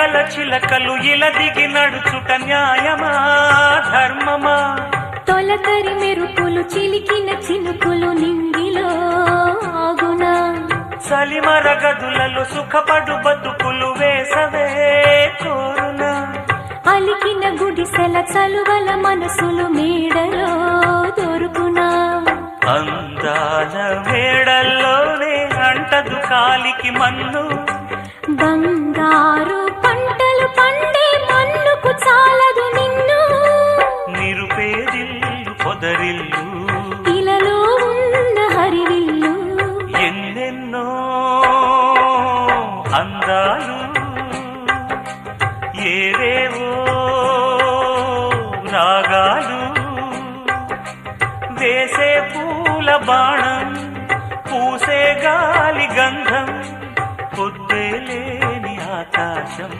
గల చిలకలు ఇలా దిగి నడుచుట న్యాయమా ధర్మమా? తొలకరి మెరుపులు చిలికిన చినుకులు నింగిలో ఆగునా? చలిమర గదులలో సుఖపడు బతుకులు వేసవే కోరునా? అలికిన గుడిసెల చలువల మనసులు మేడలో దొరుకునా? అందాల మేడల్లోనే అంటదు కాలికి మన్ను. బంగారు పంటలు పండే మన్నుకు చాలదు నిన్ను. నిరుపేదిల్లు పొదరిల్లు ఇలలో ఉన్న హరివిల్లు ఎన్నెన్నో అందాలు ఏవేవో రాగాలు వేసే పూల బాణం పూసే గాలి గంధం పొద్దే లేని ఆకాశం.